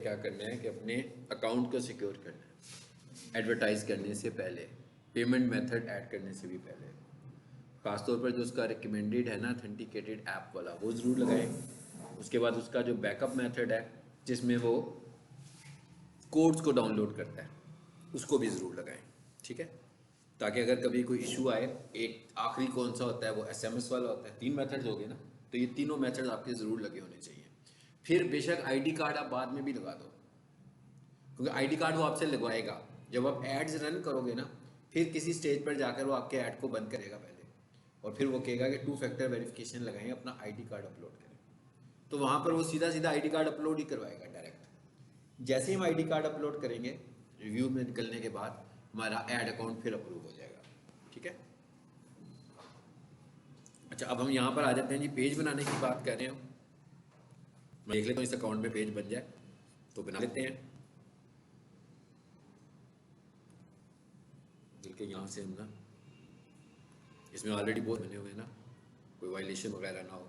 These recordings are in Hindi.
क्या करना है कि अपने अकाउंट को सिक्योर करना है एडवर्टाइज करने से पहले, पेमेंट मेथड ऐड करने से भी पहले। खासतौर पर जो उसका रिकमेंडेड है ना ऑथेंटिकेटेड ऐप वाला, वो ज़रूर लगाएं। उसके बाद उसका जो बैकअप मेथड है जिसमें वो कोड्स को डाउनलोड करता है, उसको भी ज़रूर लगाएं। ठीक है, ताकि अगर कभी कोई इशू आए, एक आखिरी कौन सा होता है, वो SMS वाला होता है। 3 मेथड्स हो गए ना, तो ये तीनों मेथड्स आपके ज़रूर लगे होने चाहिए। फिर बेशक ID कार्ड आप बाद में भी लगा दो, क्योंकि ID कार्ड वो आपसे लगवाएगा। जब आप एड्स रन करोगे ना, फिर किसी स्टेज पर जाकर वो आपके ऐड को बंद करेगा पहले, और फिर वो कहेगा कि 2 फैक्टर वेरिफिकेशन लगाएं, अपना ID कार्ड अपलोड करें। तो वहाँ पर वो सीधा सीधा ID कार्ड अपलोड ही करवाएगा डायरेक्ट। जैसे ही हम ID कार्ड अपलोड करेंगे, रिव्यू में निकलने के बाद हमारा ऐड अकाउंट फिर अप्रूव हो जाएगा। ठीक है। अच्छा, अब हम यहाँ पर आ जाते हैं जी, पेज बनाने की बात कर रहे हैं। मैं देख लेता हूँ इस अकाउंट में पेज बन जाए तो बना लेते हैं। बल्कि यहाँ से हम ना, इसमें ऑलरेडी बहुत बने हुए हैं ना, कोई वायलेशन वगैरह ना हो।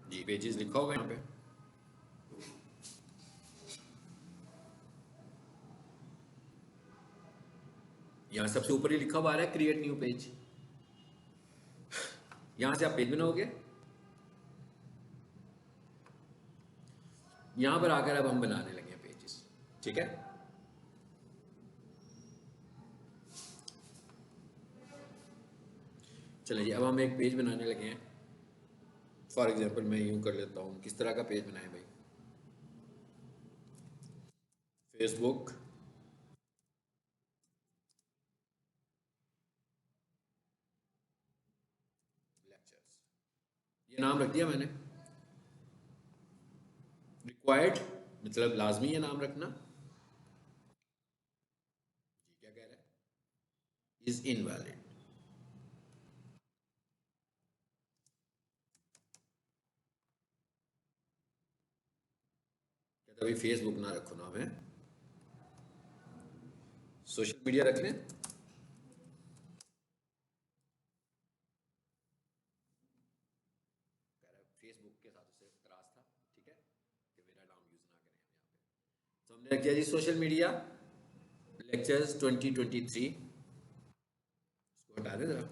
जी, पेजेस लिखा होगा यहाँ पे। यहाँ सबसे ऊपर ही लिखा हुआ आ रहा है क्रिएट न्यू पेज। यहाँ से आप पेज बनाओगे। यहाँ पर आकर अब हम बनाने लगे पेजेस। ठीक है। चलिए जी, अब हम एक पेज बनाने लगे हैं। फॉर एग्जांपल मैं यूं कर लेता हूँ, किस तरह का पेज बनाएं भाई? फेसबुक लेक्चर्स, ये नाम रख दिया मैंने। रिक्वायर्ड मतलब लाजमी है नाम रखना। जी, क्या कह रहा है? Is invalid. कहता भाई फेसबुक ना रखो नाम है, सोशल मीडिया रख लें। फेसबुक के साथ उसे एतराज था, ठीक है, कि मेरा नाम यूज ना करें हम यहाँ पे। तो हमने रख दिया जी सोशल मीडिया लेक्चर्स 2023। इसको हटा दें जरा,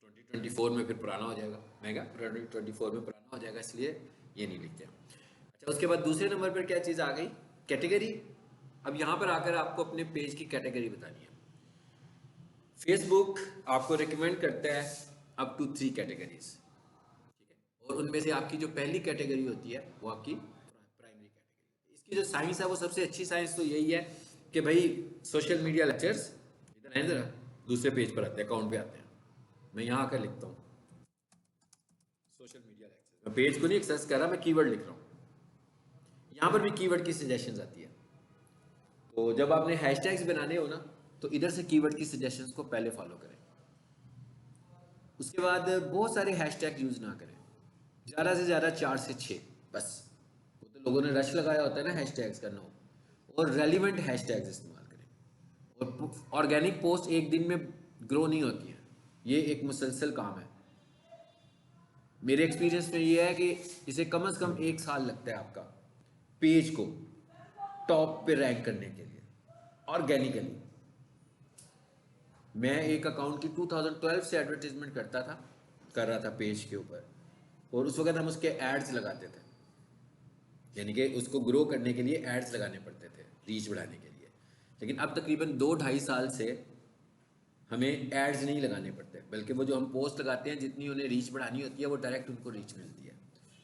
2024 में फिर पुराना हो जाएगा। मैं क्या 2024 में पुराना हो जाएगा, इसलिए ये नहीं लिखते। अच्छा, उसके बाद दूसरे नंबर पर क्या चीज़ आ गई? कैटेगरी। अब यहाँ पर आकर आपको अपने पेज की कैटेगरी बतानी है। फेसबुक आपको रिकमेंड करता है अप टू 3 कैटेगरीज। ठीक है, और उनमें से आपकी जो पहली कैटेगरी होती है वो आपकी प्राइमरी कैटेगरी। इसकी जो साइंस है वो सबसे अच्छी साइंस तो यही है कि भाई सोशल मीडिया लेक्चर्स, इधर आए जरा, दूसरे पेज पर आते हैं, अकाउंट पे आते हैं। मैं यहाँ आकर लिखता हूँ सोशल मीडिया लेक्चर्स। मैं पेज को नहीं एक्सेस कर रहा, मैं कीवर्ड लिख रहा हूँ। यहाँ पर भी कीवर्ड की सजेशंस आती है। तो जब आपने हैशटैग्स बनाने हो ना, तो इधर से कीवर्ड की सजेशंस को पहले फॉलो करें। उसके बाद बहुत सारे हैशटैग यूज ना करें, ज़्यादा से ज़्यादा 4 से 6 बस। वो तो लोगों ने रश लगाया होता है ना हैशटैग्स करना हो, और रेलिवेंट हैशटैग्स इस्तेमाल करें। और ऑर्गेनिक पोस्ट एक दिन में ग्रो नहीं होती है, ये एक मुसलसल काम है। मेरे एक्सपीरियंस में ये है कि इसे कम से कम 1 साल लगता है आपका पेज को टॉप पे रैंक करने के लिए ऑर्गेनिकली। मैं एक अकाउंट की 2012 से एडवर्टीजमेंट कर रहा था पेज के ऊपर, और उस वक्त हम उसके एड्स लगाते थे, यानी कि उसको ग्रो करने के लिए एड्स लगाने पड़ते थे रीच बढ़ाने के लिए। लेकिन अब तकरीबन 2-2.5 साल से हमें एड्स नहीं लगाने पड़ते, बल्कि वो जो हम पोस्ट लगाते हैं जितनी उन्हें रीच बढ़ानी होती है वो डायरेक्ट उनको रीच मिलती है।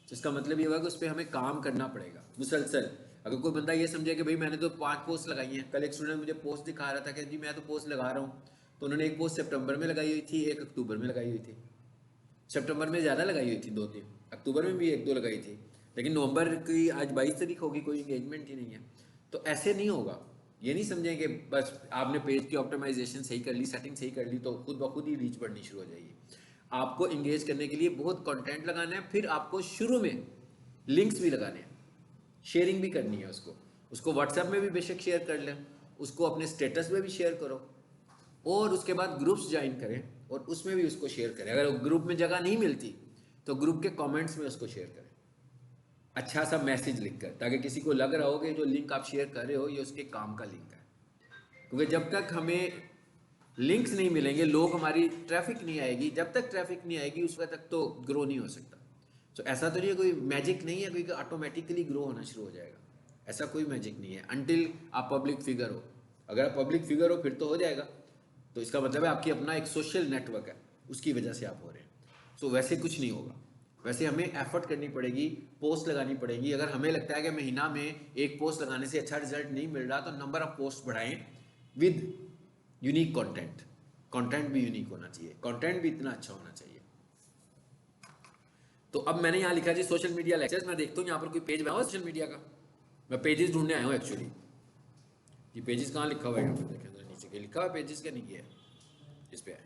तो इसका मतलब ये हुआ कि उस पर हमें काम करना पड़ेगा मुसलसल। अगर कोई बंदा ये समझे कि भाई मैंने तो 5 पोस्ट लगाई हैं, कल एक स्टूडेंट मुझे पोस्ट दिखा रहा था कि जी मैं तो पोस्ट लगा रहा हूँ, तो उन्होंने एक पोस्ट सितंबर में लगाई हुई थी, एक अक्टूबर में लगाई हुई थी। सितंबर में ज़्यादा लगाई हुई थी 2-3, अक्टूबर में भी 1-2 लगाई थी, लेकिन नवंबर की आज 22 तारीख होगी, कोई इंगेजमेंट ही नहीं है। तो ऐसे नहीं होगा। ये नहीं समझें कि बस आपने पेज की ऑप्टिमाइजेशन सही कर ली, सेटिंग सही कर ली तो खुद ब खुद ही रीच बढ़नी शुरू हो जाएगी। आपको इंगेज करने के लिए बहुत कंटेंट लगाना है, फिर आपको शुरू में लिंक्स भी लगाने हैं, शेयरिंग भी करनी है उसको। उसको व्हाट्सएप में भी बेशक शेयर कर लें, उसको अपने स्टेटस में भी शेयर करो, और उसके बाद ग्रुप्स ज्वाइन करें और उसमें भी उसको शेयर करें। अगर ग्रुप में जगह नहीं मिलती तो ग्रुप के कमेंट्स में उसको शेयर करें, अच्छा सा मैसेज लिखकर, ताकि किसी को लग रहा हो कि जो लिंक आप शेयर कर रहे हो ये उसके काम का लिंक है। क्योंकि जब तक हमें लिंक्स नहीं मिलेंगे, लोग, हमारी ट्रैफिक नहीं आएगी, जब तक ट्रैफिक नहीं आएगी उस वक्त तक तो ग्रो नहीं हो सकता। तो ऐसा तो नहीं है, कोई मैजिक नहीं है कोई ऑटोमेटिकली ग्रो होना शुरू हो जाएगा, ऐसा कोई मैजिक नहीं है अनटिल आप पब्लिक फिगर हो। अगर आप पब्लिक फिगर हो फिर तो हो जाएगा, तो इसका मतलब है आपकी अपना एक सोशल नेटवर्क है, उसकी वजह से आप हो रहे हैं। सो वैसे कुछ नहीं होगा, वैसे हमें एफर्ट करनी पड़ेगी, पोस्ट लगानी पड़ेगी। अगर हमें लगता है कि महीना में एक पोस्ट लगाने से अच्छा रिजल्ट नहीं मिल रहा, तो नंबर ऑफ पोस्ट बढ़ाएं विद यूनिक कंटेंट। कंटेंट भी यूनिक होना चाहिए, कंटेंट भी इतना अच्छा होना चाहिए। तो अब मैंने यहाँ लिखा जी सोशल मीडिया लेक्चर्स। मैं देखता हूँ यहाँ पर कोई पेज बना हुआ सोशल मीडिया का, मैं पेजेस ढूंढने आया हूँ एक्चुअली। ये पेजेस कहाँ लिखा हुआ है, यहाँ पर देखें जरा नीचे के लिखा हुआ पेजेस क्या नहीं किया है, इस पे आए।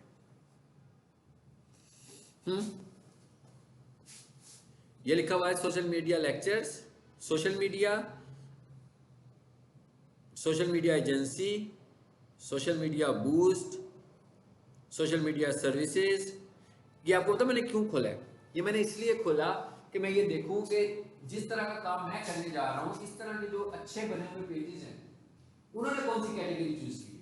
ये लिखा हुआ है social media lectures, social media agency, social media boost, social media services. ये आपको पता मैंने क्यों खोला है? ये मैंने इसलिए खोला कि मैं ये देखूं कि जिस तरह का काम मैं करने जा रहा हूं, इस तरह के जो अच्छे बने हुए पेजेस हैं, उन्होंने कौन सी कैटेगरी चूज की है,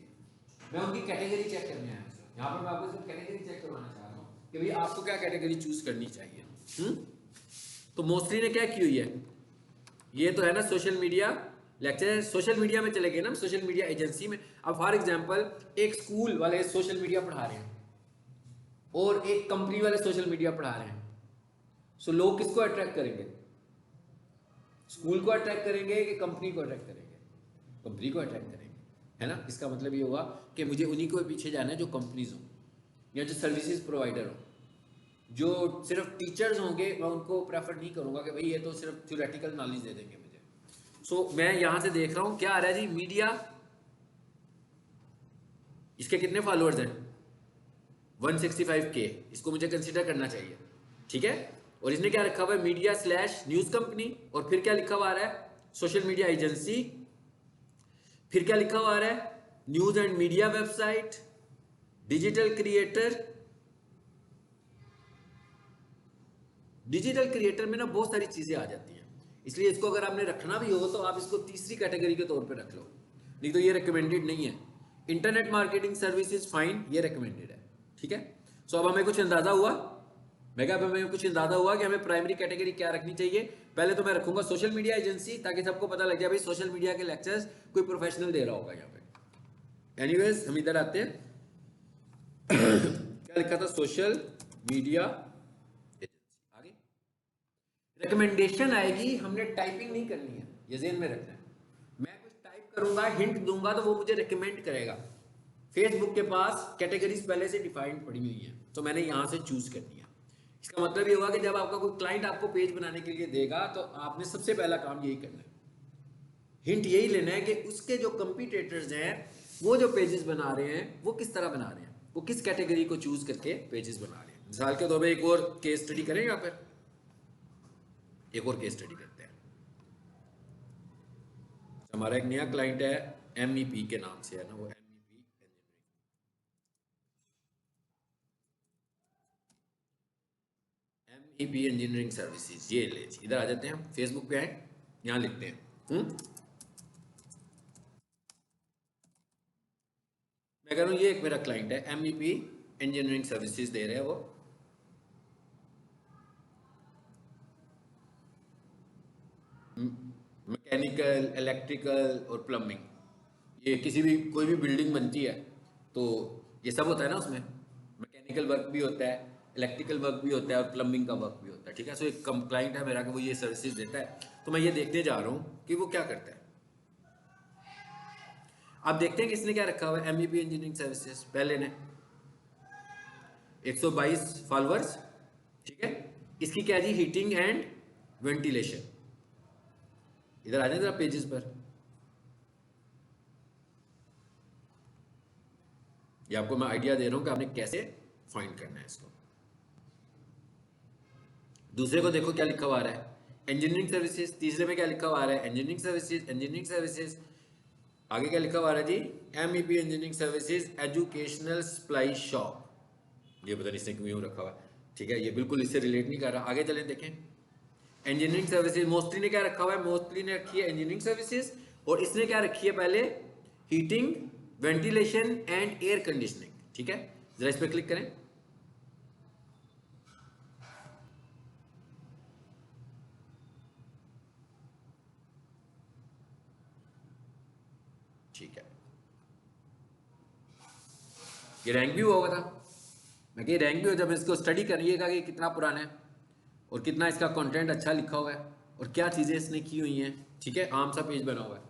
मैं उनकी कैटेगरी चेक करने आया हूं। यहाँ पर मैं आपको सिर्फ कैटेगरी चेक करवाना चाह रहा हूँ कि भाई आपको क्या कैटेगरी चूज करनी चाहिए। तो मोस्टली ने क्या की हुई है, ये तो है ना social media lecture, social media में चले गए ना, सोशल मीडिया एजेंसी में। अब फॉर एग्जांपल एक स्कूल वाले सोशल मीडिया पढ़ा रहे हैं और एक कंपनी वाले सोशल मीडिया पढ़ा रहे हैं, सो लोग किसको अट्रैक्ट करेंगे? स्कूल को अट्रैक्ट करेंगे कि कंपनी को अट्रैक्ट करेंगे? कंपनी को अट्रैक्ट करेंगे, है ना। इसका मतलब ये होगा कि मुझे उन्हीं को पीछे जाना है जो कंपनीज हो या जो सर्विसेज प्रोवाइडर हो। जो सिर्फ टीचर्स होंगे मैं उनको प्रेफर नहीं करूंगा कि भाई ये तो सिर्फ थ्योरेटिकल नॉलेज दे देंगे मुझे। सो मैं यहां से देख रहा हूं क्या आ रहा है जी, मीडिया, इसके कितने फॉलोअर्स हैं? 165K, इसको मुझे कंसीडर करना चाहिए, ठीक है। और इसने क्या रखा हुआ है, मीडिया स्लैश न्यूज कंपनी, और फिर क्या लिखा हुआ आ रहा है, सोशल मीडिया एजेंसी, फिर क्या लिखा हुआ आ रहा है, news and media website, digital creator. Digital creator में ना बहुत सारी चीजें आ जाती हैं, इसलिए इसको अगर आपने रखना भी हो तो आप इसको तीसरी कैटेगरी के तौर पे रख लो, नहीं तो ये रिकमेंडेड नहीं है। इंटरनेट मार्केटिंग सर्विसेज फाइन, ये रिकमेंडेड है, ठीक है। सो अब हमें कुछ अंदाजा हुआ, मैं क्या, हमें कुछ अंदाजा हुआ कि हमें प्राइमरी कैटेगरी क्या रखनी चाहिए। पहले तो मैं रखूंगा सोशल मीडिया एजेंसी, ताकि सबको पता लग जाए भाई सोशल मीडिया के लेक्चर्स कोई प्रोफेशनल दे रहा होगा यहाँ पे। एनीवेज हम इधर आते हैं। क्या लिखा था, सोशल मीडिया एजेंसी। आगे रिकमेंडेशन आएगी, हमने टाइपिंग नहीं करनी है, ये ज़हन में रखना है। मैं कुछ टाइप करूंगा, हिंट दूंगा तो वो मुझे रिकमेंड करेगा। फेसबुक के पास कैटेगरीज पहले से डिफाइंड पड़ी हुई है, तो मैंने यहां से चूज करनी है। इसका मतलब ये होगा कि जब आपका कोई क्लाइंट आपको पेज बनाने के लिए देगा तो आपने सबसे पहला काम यही करना है, हिंट यही लेना है कि उसके जो कंपीटिटर्स हैं वो जो पेजेस बना रहे हैं वो किस तरह बना रहे हैं, वो किस कैटेगरी को चूज करके पेजेस बना रहे हैं। मिसाल के तौर पर एक और केस स्टडी करें, यहाँ पर एक और केस स्टडी करते हैं। हमारा एक नया क्लाइंट है, MEP के नाम से है ना, वो MEP इंजीनियरिंग सर्विसेज। ये ले, इधर आ जाते हैं, फेसबुक पे आए, यहाँ लिखते हैं। मैं कह रहा हूँ ये एक मेरा क्लाइंट है, MEP इंजीनियरिंग सर्विसेज दे रहे हैं वो। मैकेनिकल, इलेक्ट्रिकल और प्लम्बिंग, ये किसी भी कोई भी बिल्डिंग बनती है तो ये सब होता है ना, उसमें मैकेनिकल वर्क भी होता है, इलेक्ट्रिकल वर्क भी होता है और प्लम्बिंग का वर्क भी होता है, ठीक है। सो एक क्लाइंट है मेरा कि वो ये सर्विसेज देता है, तो मैं ये देखने जा रहा हूँ कि वो क्या करता है। आप देखते हैं कि इसने क्या रखा हुआ है, MEP इंजीनियरिंग सर्विसेज, पहले ने 122 फॉलोअर्स, ठीक है। इसकी क्या जी, हीटिंग एंड वेंटिलेशन। इधर आ जाए जरा पेजेस पर, ये आपको मैं आइडिया दे रहा हूं कि आपने कैसे फाइंड करना है इसको। दूसरे को देखो क्या लिखा हुआ आ रहा है, इंजीनियरिंग सर्विसेज। तीसरे में क्या लिखा हुआ आ रहा है, इंजीनियरिंग सर्विसेज, इंजीनियरिंग सर्विसेज। आगे क्या लिखा हुआ आ रहा है जी, MEP engineering services educational supply shop. ये पता नहीं इसने क्यों रखा हुआ है। ठीक है, ये बिल्कुल इससे रिलेट नहीं कर रहा। आगे चलें देखें, इंजीनियरिंग सर्विसेज मोस्टली ने क्या रखा हुआ है, मोस्टली ने रखी है इंजीनियरिंग सर्विसेज, और इसने क्या रखी है पहले, heating, ventilation and air conditioning. ठीक है, जरा इस पर क्लिक करें। ठीक है, ये रैंक भी हुआ था, मैं कि रैंक भी हो, जब इसको स्टडी करिएगा कि कितना पुराना है और कितना इसका कंटेंट अच्छा लिखा हुआ है और क्या चीज़ें इसने की हुई हैं। ठीक है, आम सा पेज बना हुआ है।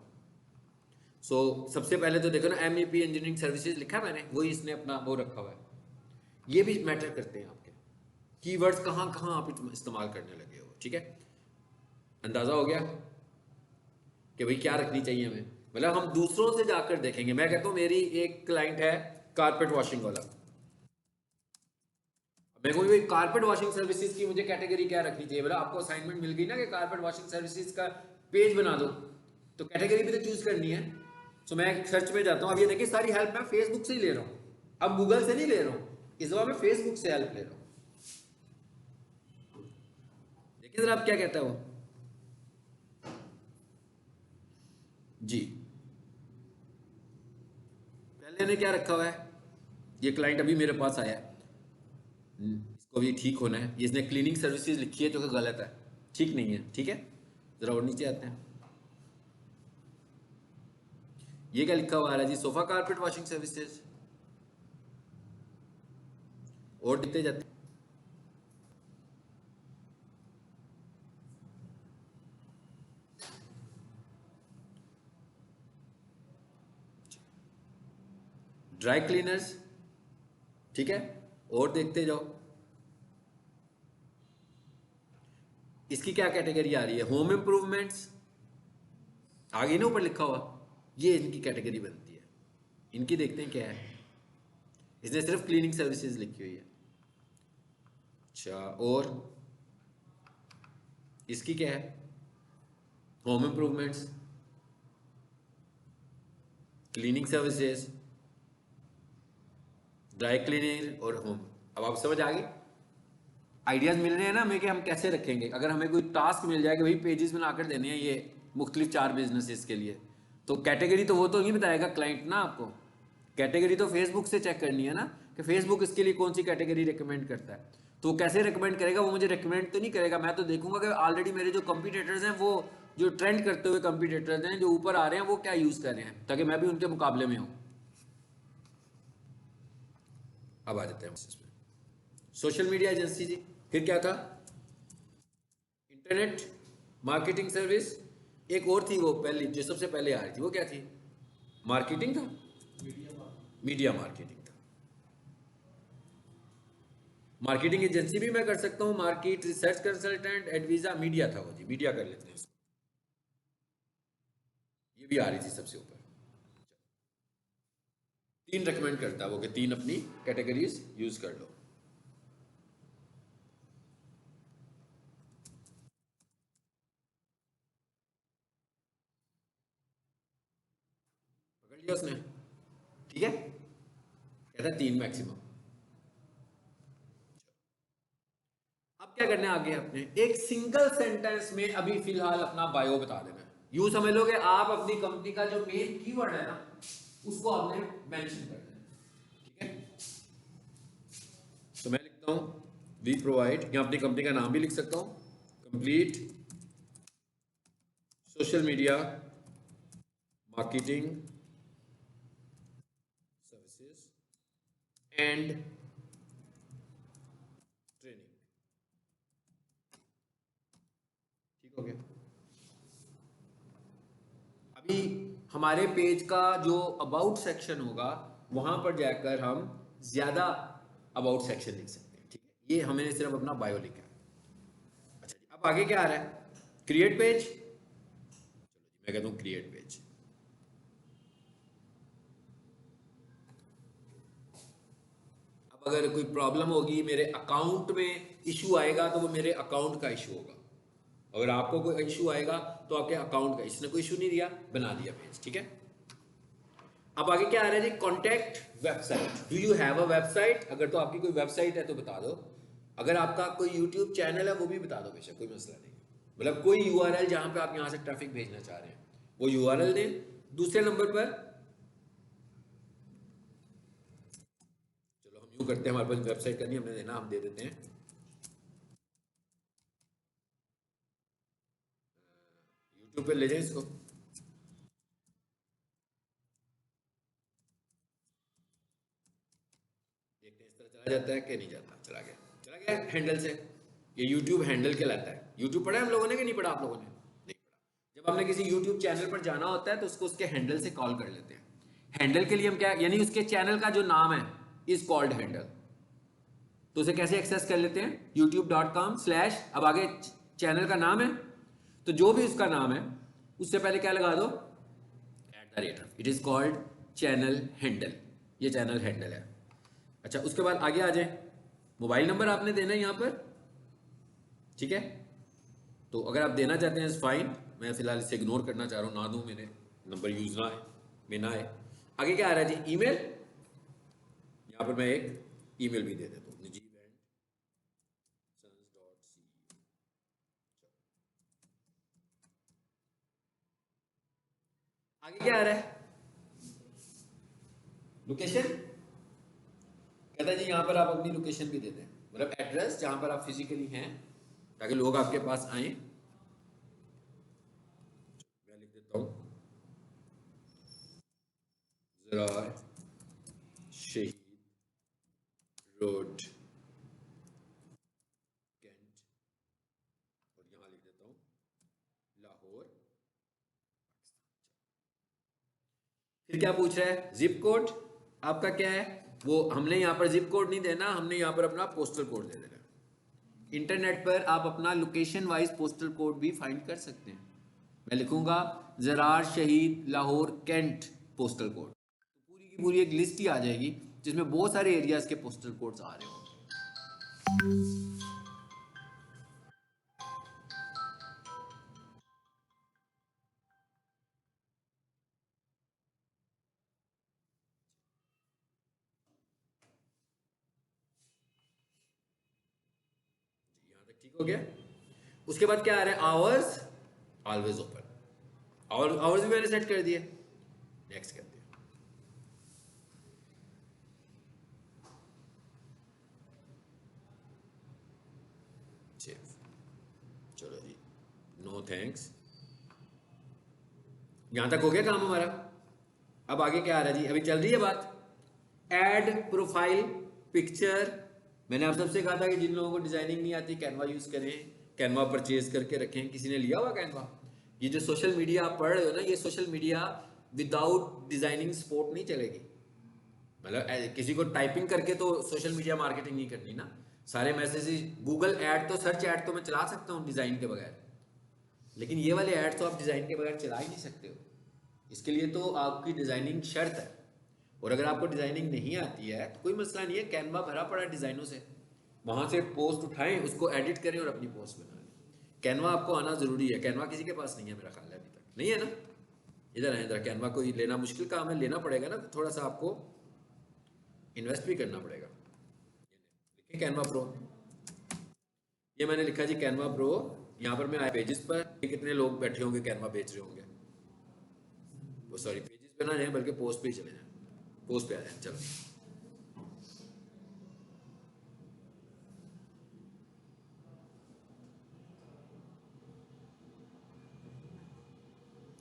सो सबसे पहले तो देखो ना, MEP इंजीनियरिंग सर्विसेज लिखा है मैंने, वही इसने अपना वो रखा हुआ है। ये भी मैटर करते हैं आपके कीवर्ड्स, कहाँ कहाँ आप इस्तेमाल करने लगे हो। ठीक है, अंदाज़ा हो गया कि भाई क्या रखनी चाहिए हमें। मतलब हम दूसरों से जाकर देखेंगे। मैं कहता हूँ मेरी एक क्लाइंट है कारपेट वॉशिंग वाला, मैं कोई भी कारपेट वॉशिंग सर्विसेज की मुझे कैटेगरी क्या रखनी चाहिए। बोला आपको असाइनमेंट मिल गई ना कि कारपेट वॉशिंग सर्विसेज का पेज बना दो, तो कैटेगरी भी तो चूज करनी है। सो मैं सर्च में जाता हूँ। अब ये देखिए सारी हेल्प मैं फेसबुक से ही ले रहा हूँ, अब गूगल से नहीं ले रहा हूँ, इस बार मैं फेसबुक से हेल्प ले रहा हूँ। देखिए जरा आप क्या कहता है वो जी। पहले ने क्या रखा हुआ है, ये क्लाइंट अभी मेरे पास आया है, इसको भी ठीक होना है। इसने क्लीनिंग सर्विसेज लिखी है जो कि गलत है, ठीक नहीं है। ठीक है, जरा और नीचे आते हैं। ये क्या लिखा हुआ है जी, सोफा कारपेट वॉशिंग सर्विसेज, और दिखते जाते हैं। ड्राई क्लीनर्स, ठीक है, और देखते जाओ। इसकी क्या कैटेगरी आ रही है, होम इंप्रूवमेंट्स, आगे ना ऊपर लिखा हुआ, ये इनकी कैटेगरी बनती है। इनकी देखते हैं क्या है, इसने सिर्फ क्लीनिंग सर्विसेज लिखी हुई है। अच्छा, और इसकी क्या है, home improvements, cleaning services, dry cleaning और होम। अब आप समझ आ गई, आइडियाज मिल रहे हैं ना हमें कि हम कैसे रखेंगे। अगर हमें कोई टास्क मिल जाए कि भाई पेजेस बनाकर देने हैं ये मुख्तलिफ 4 बिजनेसेस के लिए, तो कैटेगरी तो वो तो नहीं बताएगा क्लाइंट ना आपको, कैटेगरी तो फेसबुक से चेक करनी है ना कि फेसबुक इसके लिए कौन सी कैटेगरी रिकमेंड करता है। तो कैसे रिकमेंड करेगा, वो मुझे रिकमेंड तो नहीं करेगा, मैं तो देखूंगा कि ऑलरेडी मेरे जो कंपटीटर्स हैं, वो जो ट्रेंड करते हुए कंपटीटर्स हैं जो ऊपर आ रहे हैं, वो क्या यूज़ कर रहे हैं, ताकि मैं भी उनके मुकाबले में हूँ। अब आ जाते हैं इसमें, सोशल मीडिया एजेंसी जी, फिर क्या था, इंटरनेट मार्केटिंग सर्विस। एक और थी वो पहली जो सबसे पहले आ रही थी, वो क्या थी, मार्केटिंग था, मीडिया मार्केटिंग था। मार्केटिंग एजेंसी भी मैं कर सकता हूँ, मार्केट रिसर्च कंसल्टेंट, एडवीजा, मीडिया था वो जी, मीडिया कर लेते हैं इसको। ये भी आ रही थी सबसे ऊपर। 3 रेकमेंड करता है वो कि 3 अपनी कैटेगरीज यूज कर लो। पकड़ लिया उसने, ठीक है, कहता है 3 मैक्सिमम। अब क्या करना है आगे, अपने एक सिंगल सेंटेंस में अभी फिलहाल अपना बायो बता देना है। यूं समझ लो कि आप अपनी कंपनी का जो मेन कीवर्ड है ना, उसको आपने मेंशन करना है। ठीक है, तो मैं लिखता हूं वी प्रोवाइड, या अपनी कंपनी का नाम भी लिख सकता हूं, complete social media marketing services and training. ठीक हो गया। अभी हमारे पेज का जो अबाउट सेक्शन होगा, वहां पर जाकर हम ज्यादा अबाउट सेक्शन लिख सकते हैं। ठीक है, ये हमने सिर्फ अपना बायो लिखा है। अच्छा जी, अब आगे क्या आ रहा है, क्रिएट पेज। चलो जी, मैं कहता हूं क्रिएट पेज। अब अगर कोई प्रॉब्लम होगी, मेरे अकाउंट में इशू आएगा, तो वो मेरे अकाउंट का इशू होगा। अगर आपको कोई इशू आएगा तो आपके अकाउंट का, इसने कोई इशू नहीं दिया, बना दिया पेज। ठीक है, अब आगे क्या आ रहा है जी, contact website. Do you have a website, अगर तो आपकी कोई वेबसाइट है तो बता दो। अगर आपका कोई यूट्यूब चैनल है वो भी बता दो बेशक, कोई मसला नहीं। मतलब कोई यूआरएल जहां पे आप यहां से ट्रैफिक भेजना चाह रहे हैं वो यूआरएल दें। दूसरे नंबर पर चलो हम यूं करते हैं, हमारे पास वेबसाइट का नहीं हमने देना, हम दे देते हैं यूट्यूब पे ले जाए इसको। देखते हैं इस तरह चला जाता है कि नहीं जाता। चला गया, चला गया हैंडल से। ये यूट्यूब हैंडल कहलाता है। यूट्यूब पढ़ा है हम लोगों ने कि नहीं पढ़ा? आप लोगों ने नहीं पढ़ा। जब हमने किसी यूट्यूब चैनल पर जाना होता है तो उसको उसके हैंडल से कॉल कर लेते हैं। हैंडल के लिए हम क्या, यानी उसके चैनल का जो नाम है इज कॉल्ड हैंडल। तो उसे कैसे एक्सेस कर लेते हैं? youtube.com/ अब आगे चैनल का नाम है तो जो भी उसका नाम है उससे पहले क्या लगा दो? @ It is called channel handle. ये चैनल हैंडल है। अच्छा, उसके बाद आगे आ जाए। मोबाइल नंबर आपने देना है यहां पर, ठीक है? तो अगर आप देना चाहते हैं फाइन, मैं फिलहाल इसे इग्नोर करना चाह रहा हूं, ना दूं, मेरे नंबर यूज ना है, में ना है। आगे क्या आ रहा है जी? ईमेल। यहां पर मैं एक ईमेल भी दे देता हूं, najib@sons.ce। आगे क्या आ रहा है? लोकेशन। कहता है जी यहां पर आप अपनी लोकेशन भी दे दें, मतलब एड्रेस जहां पर आप फिजिकली हैं, ताकि लोग आपके पास आए। मैं लिख देता हूं ज़रार शहीद रोड कैंट, और यहां लिख देता हूं लाहौर। फिर क्या पूछ रहा है? जिप कोड आपका क्या है? वो हमने यहाँ पर जिप कोड नहीं देना, हमने यहाँ पर अपना पोस्टल कोड दे देना। इंटरनेट पर आप अपना लोकेशन वाइज पोस्टल कोड भी फाइंड कर सकते हैं। मैं लिखूंगा ज़रार शहीद लाहौर कैंट पोस्टल कोड, तो पूरी की पूरी एक लिस्ट ही आ जाएगी जिसमें बहुत सारे एरियाज के पोस्टल कोड्स आ रहे होंगे। यहाँ तक ठीक हो गया? उसके बाद क्या आ रहा है? Hours always open. और आवर्स भी मैंने सेट कर दिए। नेक्स्ट करते हैं। चलो जी, नो थैंक्स। यहां तक हो गया काम हमारा। अब आगे क्या आ रहा है जी? अभी चल रही है बात ऐड प्रोफाइल पिक्चर। मैंने आप सबसे कहा था कि जिन लोगों को डिजाइनिंग नहीं आती कैनवा यूज करें, कैनवा परचेज करके रखें। किसी ने लिया हुआ कैनवा? ये जो सोशल मीडिया आप पढ़ रहे हो ना, ये social media without designing support नहीं चलेगी। मतलब किसी को टाइपिंग करके तो सोशल मीडिया मार्केटिंग नहीं करनी ना। सारे मैसेजेस गूगल ऐड तो, सर्च ऐड तो मैं चला सकता हूँ डिजाइन के बगैर, लेकिन ये वाले ऐड तो आप डिजाइन के बगैर चला ही नहीं सकते हो। इसके लिए तो आपकी डिजाइनिंग शर्त है। और अगर आपको डिजाइनिंग नहीं आती है तो कोई मसला नहीं है, कैनवा भरा पड़ा है डिजाइनों से, वहां से पोस्ट उठाएं, उसको एडिट करें और अपनी पोस्ट बना लें। कैनवा आपको आना जरूरी है। कैनवा किसी के पास नहीं है मेरा ख्याल है, अभी तक नहीं है ना? इधर है, इधर। कैनवा कोई लेना मुश्किल काम है, लेना पड़ेगा ना, थोड़ा सा आपको इन्वेस्ट भी करना पड़ेगा। लिखिए कैनवा प्रो। ये मैंने लिखा जी कैनवा प्रो। यहाँ पर मैं आए पेजेस पर, कितने लोग बैठे होंगे कैनवा बेच रहे होंगे। वो सॉरी, पेजेस पे ना जाए बल्कि पोस्ट पे ही चले जाए। पोस्ट पे आ जाए, चलो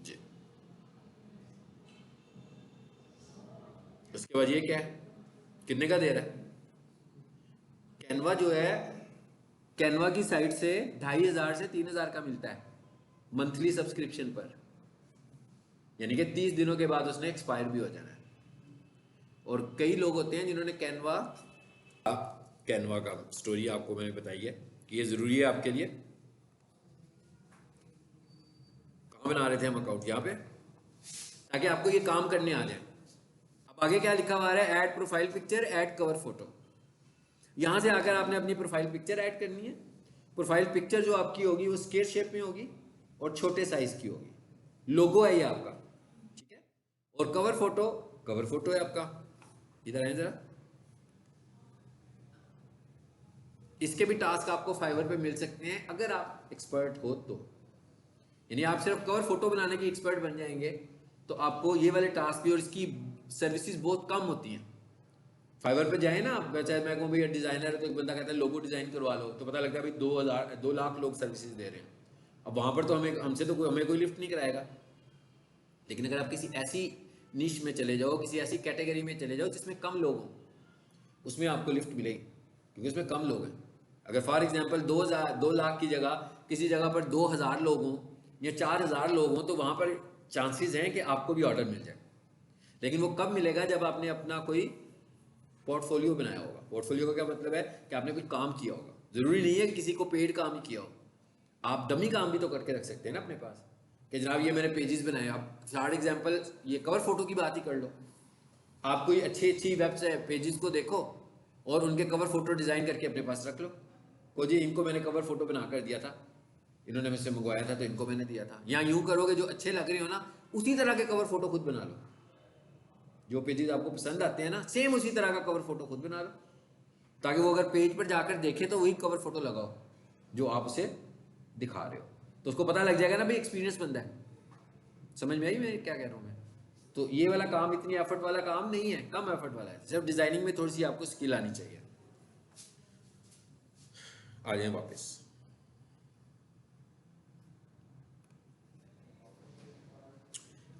जी। उसके बाद ये क्या है? कितने का दे रहा है कैनवा? जो है कैनवा की साइट से 2500 से 3000 का मिलता है मंथली सब्सक्रिप्शन पर, यानी कि 30 दिनों के बाद उसने एक्सपायर भी हो जाना है। और कई लोग होते हैं जिन्होंने कैनवा कैनवा का स्टोरी आपको मैंने बताई है कि ये ज़रूरी है आपके लिए। कहाँ बना रहे थे हम अकाउंट? यहाँ पे, ताकि आपको ये काम करने आ जाए। अब आगे क्या लिखा हुआ है? Add profile picture, add cover photo. यहां से आकर आपने अपनी प्रोफाइल पिक्चर ऐड करनी है। प्रोफाइल पिक्चर जो आपकी होगी वो स्क्वायर शेप में होगी और छोटे साइज की होगी। लोगो है ये आपका, ठीक है? और कवर फोटो, कवर फोटो है आपका। इधर आए जरा। इसके भी टास्क आपको फाइवर पे मिल सकते हैं अगर आप एक्सपर्ट हो तो। यानी आप सिर्फ कवर फोटो बनाने के एक्सपर्ट बन जाएंगे तो आपको ये वाले टास्क भी, और इसकी सर्विसेज बहुत कम होती हैं। फाइवर पे जाए ना आप, चाहे मैं कहूँ भैया डिजाइनर है तो एक बंदा कहता है लोगो डिजाइन करवा लो, तो पता लगता है भाई 2 लाख लोग सर्विसेज दे रहे हैं। अब वहां पर तो हमसे तो हमें कोई लिफ्ट नहीं कराएगा। लेकिन अगर आप किसी ऐसी निश में चले जाओ, किसी ऐसी कैटेगरी में चले जाओ जिसमें कम लोग हों, उसमें आपको लिफ्ट मिलेगी, क्योंकि उसमें कम लोग हैं। अगर फॉर एग्जांपल 2 लाख की जगह किसी जगह पर 2,000 लोग हों या 4,000 लोग हों, तो वहाँ पर चांसेस हैं कि आपको भी ऑर्डर मिल जाए। लेकिन वो कब मिलेगा? जब आपने अपना कोई पोर्टफोलियो बनाया होगा। पोर्टफोलियो का क्या मतलब है? कि आपने कोई काम किया होगा। ज़रूरी नहीं है कि किसी को पेड काम ही किया हो, आप डमी काम भी तो करके रख सकते हैं ना अपने पास, कि जनाब ये मैंने पेजेस बनाए। आप फॉर एग्जांपल ये कवर फोटो की बात ही कर लो। आप कोई अच्छी वेबसाइट पेजेस को देखो और उनके कवर फोटो डिज़ाइन करके अपने पास रख लो। को जी इनको मैंने कवर फोटो बना कर दिया था, इन्होंने मुझसे मंगवाया था तो इनको मैंने दिया था। या यूँ करोगे, जो अच्छे लग रहे हो ना उसी तरह के कवर फोटो खुद बना लो। जो पेजेस आपको पसंद आते हैं ना, सेम उसी तरह का कवर फोटो खुद बना लो, ताकि वो अगर पेज पर जाकर देखे तो वही कवर फोटो लगाओ जो आप उसे दिखा रहे हो, तो उसको पता लग जाएगा ना भाई एक्सपीरियंस बंदा है। समझ में आई मैं क्या कह रहा हूँ मैं? तो ये वाला काम इतनी एफर्ट वाला काम नहीं है, कम एफर्ट वाला है। सिर्फ डिजाइनिंग में थोड़ी सी आपको स्किल आनी चाहिए। आ जाए वापस।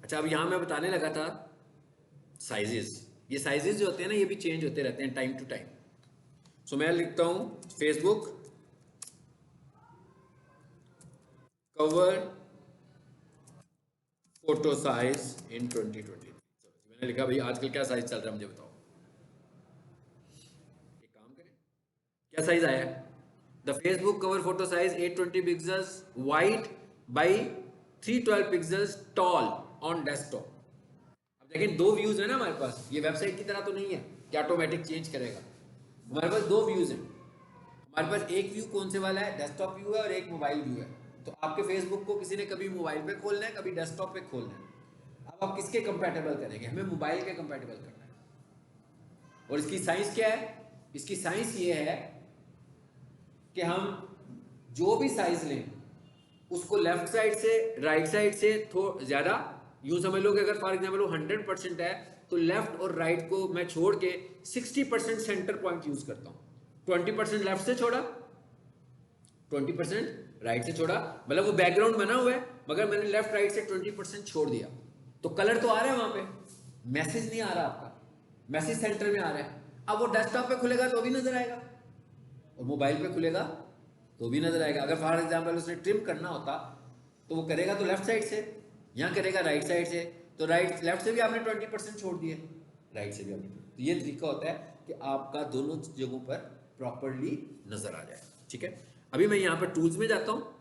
अच्छा, अब यहां मैं बताने लगा था साइजेस। ये साइजेस जो होते हैं ना, ये भी चेंज होते रहते हैं टाइम टू टाइम। सो मैं लिखता हूं Facebook cover photo size in 2023। मैंने लिखा भाई आजकल क्या साइज चल रहा है मुझे बताओ। एक काम करें, क्या साइज आया है? The Facebook cover photo size 820 pixels wide by 312 pixels tall on desktop. अब देखिए दो व्यूज है ना हमारे पास। ये वेबसाइट की तरह तो नहीं है कि ऑटोमेटिक चेंज करेगा। हमारे पास दो व्यूज हैं। हमारे पास एक व्यू कौन से वाला है? डेस्कटॉप व्यू है, और एक मोबाइल व्यू है। तो आपके फेसबुक को किसी ने कभी मोबाइल पे खोलना है, कभी डेस्कटॉप पे खोलना है। अब आप किसके कंपैटिबल करेंगे? हमें मोबाइल के कंपैटिबल करना है। और इसकी साइंस क्या है? इसकी साइंस ये है कि हम जो भी साइज लें उसको लेफ्ट साइड से राइट साइड से थोड़ा ज़्यादा, यूँ समझ लो कि अगर फॉर एग्जाम्पल वो 100% है तो लेफ्ट और राइट को मैं छोड़ के 60% सेंटर पॉइंट यूज करता हूँ। 20% लेफ्ट से छोड़ा, 20% राइट से छोड़ा, मतलब वो बैकग्राउंड बना हुआ है मगर मैंने लेफ्ट राइट से 20% छोड़ दिया। तो कलर तो आ रहा है वहां पे, मैसेज नहीं आ रहा आपका, मैसेज सेंटर में आ रहा है। अब वो डेस्कटॉप पे खुलेगा तो भी नजर आएगा, और मोबाइल पे खुलेगा तो भी नजर आएगा। अगर फॉर एग्जाम्पल उसने ट्रिम करना होता तो वो करेगा तो लेफ्ट साइड से, यहाँ करेगा राइट साइड से। तो राइट लेफ्ट से भी आपने 20% छोड़ दिए, राइट से भी आपने। तो ये तरीका होता है कि आपका दोनों जगहों पर प्रॉपरली नजर आ जाए। ठीक है, अभी मैं यहाँ पर टूल्स में जाता हूँ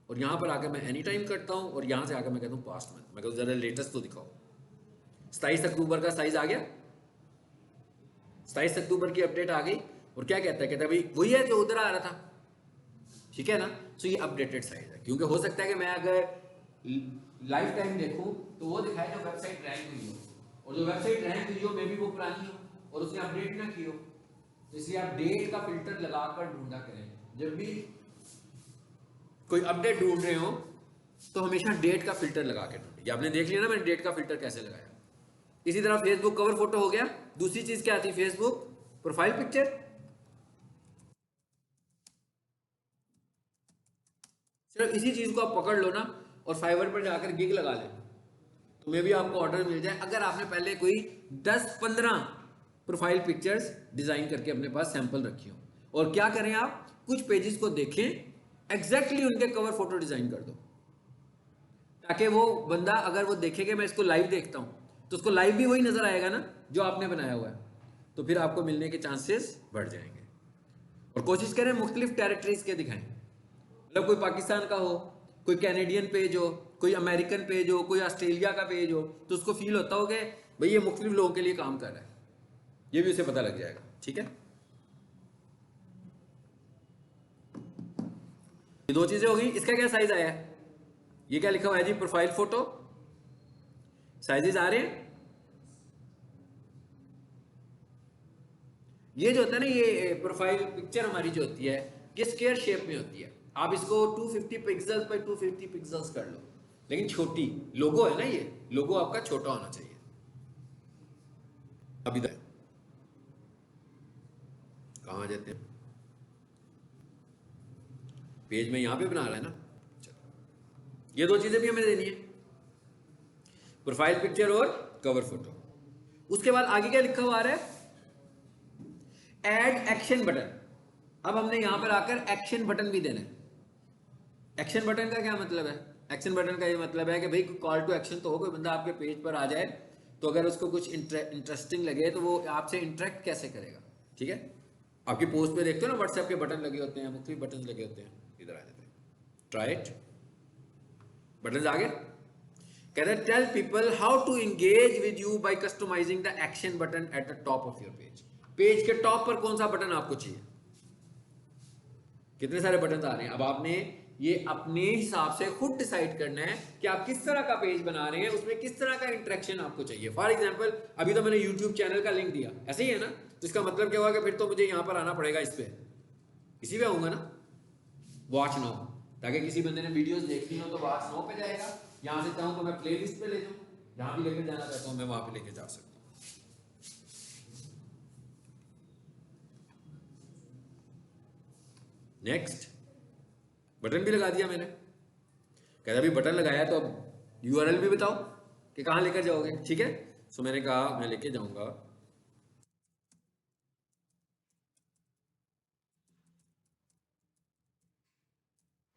और यहाँ पर आकर मैं एनी टाइम करता हूँ, और यहाँ से आकर मैं कहता हूँ पास्ट मंथ। मैं कहूँ जरा लेटेस्ट तो दिखाओ। 27 अक्टूबर का साइज आ गया, 27 अक्टूबर की अपडेट आ गई। और क्या कहता है? कहता है भाई वही है जो उधर आ रहा था। ठीक है ना? सो ये अपडेटेड साइज है, क्योंकि हो सकता है कि मैं अगर लाइफ टाइम देखूं तो वो दिखाए जो वेबसाइट रैंक हुई हो, और जो वेबसाइट रैंक हुई हो मे भी वो पुरानी हो और उसने अपडेट ना की हो। तो इसलिए आप डेट का फिल्टर लगाकर ढूंढा करें। जब भी कोई अपडेट ढूंढ रहे हो तो हमेशा डेट का फिल्टर लगा के ढूंढे। आपने देख लिया ना मैंने डेट का फिल्टर कैसे लगाया। इसी तरह फेसबुक कवर फोटो हो गया। दूसरी चीज क्या आती? Facebook profile picture. सिर्फ इसी चीज को आप पकड़ लो ना और फाइवर पर जाकर गिग लगा ले, तो मे भी आपको ऑर्डर मिल जाए। अगर आपने पहले कोई 10-15 प्रोफाइल पिक्चर्स डिजाइन करके अपने पास सैंपल रखी हो। और क्या करें आप? कुछ पेजेस को देखें, एग्जैक्टली उनके कवर फोटो डिजाइन कर दो, ताकि वो बंदा अगर वो देखेगा मैं इसको लाइव देखता हूं तो उसको लाइव भी वही नजर आएगा ना जो आपने बनाया हुआ है। तो फिर आपको मिलने के चांसेस बढ़ जाएंगे। और कोशिश करें मुख्तलिफ टेरिटरीज के दिखाएं। मतलब कोई पाकिस्तान का हो, कोई कैनेडियन पेज हो, कोई अमेरिकन पेज हो, कोई ऑस्ट्रेलिया का पेज हो, तो उसको फील होता हो कि भाई ये मुख्तलिफ लोगों के लिए काम कर रहा है। ये भी उसे पता लग जाएगा। ठीक है, ये दो चीजें हो गई। इसका क्या साइज आया है? ये क्या लिखा हुआ है जी? प्रोफाइल फोटो साइजेस आ रहे हैं। ये जो होता है ना, ये प्रोफाइल पिक्चर हमारी जो होती है ये स्क्वायर शेप में होती है। आप इसको 250 पिक्सल्स पे 250 पिक्सल्स कर लो, लेकिन छोटी लोगो है ना, ये लोगो आपका छोटा होना चाहिए। अभी तक कहाँ जाते हैं, पेज में यहाँ पे बना रहा है ना। चलो ये दो चीजें भी हमें देनी है, प्रोफाइल पिक्चर और कवर फोटो। उसके बाद आगे क्या लिखा हुआ आ रहा है, ऐड एक्शन बटन। अब हमने यहां पर आकर एक्शन बटन भी देना है। एक्शन बटन का क्या मतलब है, एक्शन बटन का ये मतलब है कि भाई कोई कॉल टू एक्शन तो हो, कोई बंदा आपके पेज पर आ जाए तो अगर उसको कुछ इंटरेस्टिंग लगे तो वो आपसे इंटरेक्ट कैसे करेगा। ठीक है, आपकी पोस्ट पे देखते हो ना व्हाट्सएप के बटन लगे होते हैं, मुख्तलिफ बटन लगे होते हैं, इधर आ जाते हैं, ट्राई इट, बटन आगे कहते हैं tell people how to engage with you by customising the action button at the top of your page. Page के टॉप पर कौन सा बटन आपको चाहिए, कितने सारे बटन आ रहे हैं। अब आपने ये अपने हिसाब से खुद डिसाइड करना है कि आप किस तरह का पेज बना रहे हैं, उसमें किस तरह का इंटरेक्शन आपको चाहिए। फॉर एग्जांपल अभी तो मैंने यूट्यूब चैनल का लिंक दिया, ऐसे ही है ना, तो इसका मतलब क्या हुआ कि फिर तो मुझे यहां पर आना पड़ेगा, इस पे इसी पे आऊंगा ना, वॉच नाउ, ताकि किसी बंदे ने वीडियोस देखनी हो तो वॉच नाउ पे जाएगा। यहां से चाहूं तो मैं प्ले लिस्ट पे ले जाऊं, जहां भी लेकर जाना चाहता हूं मैं वहां पे लेके जा सकता हूं। नेक्स्ट बटन भी लगा दिया मैंने, कहता अभी बटन लगाया तो अब यूआरएल भी बताओ कि कहां लेकर जाओगे। ठीक है, सो मैंने कहा मैं लेके जाऊंगा,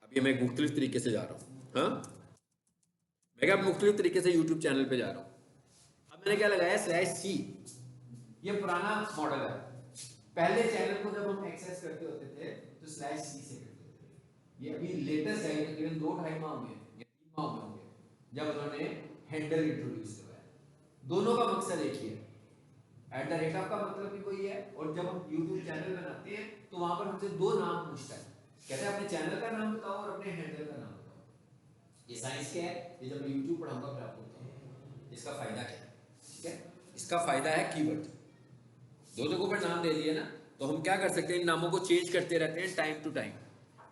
अभी मैं मुख्तलिफ तरीके से जा रहा हूं। हाँ, मैं क्या मुख्तलिफ तरीके से यूट्यूब चैनल पे जा रहा हूं। अब मैंने क्या लगाया, /C। ये पुराना मॉडल है, पहले चैनल को जब हम एक्सेस करते होते थे तो /C से करते थे। ये अभी लेटेस्ट है, तकरीबन 2-2.5 माह हुए या 3 माह हुए होंगे जब उन्होंने हैंडल इंट्रोड्यूस करवाया। दोनों का मकसद एक ही है, @ का मतलब भी वही है, और जब हम यूट्यूब चैनल बनाते हैं तो वहां पर हमसे दो नाम पूछता है, कहते हैं अपने चैनल का नाम बताओ और अपने हैंडल का नाम बताओ। ये साइंस क्या है, ये जब यूट्यूब पढ़ाऊंगा फिर आपको बताऊंगा इसका फायदा क्या है। ठीक है, इसका फायदा है कीवर्ड, दो जगहों पर नाम दे दिए ना, तो हम क्या कर सकते हैं, इन नामों को चेंज करते रहते हैं टाइम टू टाइम।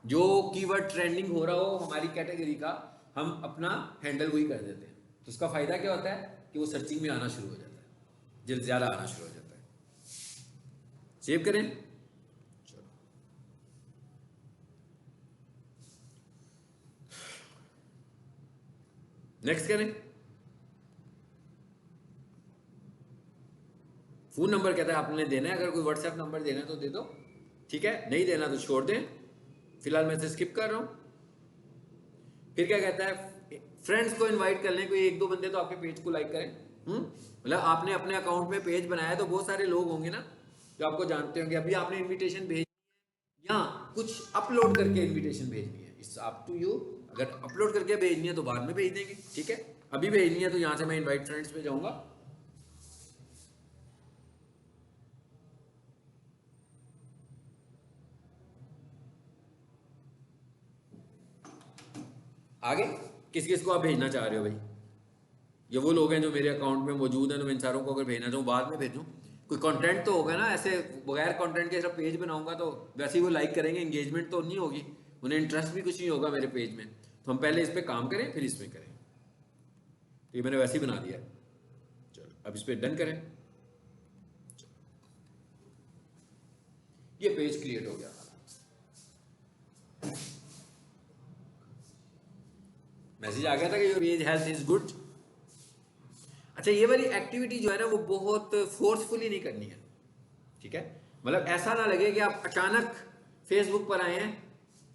जो कीवर्ड ट्रेंडिंग हो रहा हो हमारी कैटेगरी का, हम अपना हैंडल वही कर देते हैं। तो उसका फायदा क्या होता है कि वो सर्चिंग में आना शुरू हो जाता है, जल्द ज्यादा आना शुरू हो जाता है। सेव करें, चलो नेक्स्ट करें। फोन नंबर कहता है आपने देना है, अगर कोई व्हाट्सएप नंबर देना है तो दे दो, ठीक है, नहीं देना तो छोड़ दें, फिलहाल मैं इसे स्किप कर रहा हूं। फिर क्या कहता है, फ्रेंड्स को इनवाइट कर लें, कोई 1-2 बंदे तो आपके पेज को लाइक करें। मतलब आपने अपने अकाउंट में पेज बनाया तो बहुत सारे लोग होंगे ना जो आपको जानते होंगे। अभी आपने इनविटेशन भेज या कुछ अपलोड करके इनविटेशन भेजनी है, इट्स अप टू यू। अगर अपलोड करके भेजनी है तो बाद में भेज देंगे, ठीक है। अभी भेजनी है तो यहां से मैं इनवाइट फ्रेंड्स पे जाऊंगा, आगे किस किस को आप भेजना चाह रहे हो भाई। ये वो लोग हैं जो मेरे अकाउंट में मौजूद हैं, तो मैं इन सारों को अगर भेजना चाहूँ बाद में भेजूँ। कोई कंटेंट तो होगा ना, ऐसे बगैर कंटेंट के सिर्फ पेज बनाऊंगा तो वैसे ही वो लाइक करेंगे, एंगेजमेंट तो नहीं होगी, उन्हें इंटरेस्ट भी कुछ नहीं होगा मेरे पेज में। तो हम पहले इस पर काम करें फिर इसमें करें। तो ये मैंने वैसे ही बना दिया है, चलो अब इस पर डन करें। ये पेज क्रिएट हो गया, मैसेज आ गया था कि your page health is good. अच्छा, ये वाली एक्टिविटी जो है ना वो बहुत फोर्सफुली नहीं करनी है, ठीक है। मतलब ऐसा ना लगे कि आप अचानक फेसबुक पर आए हैं,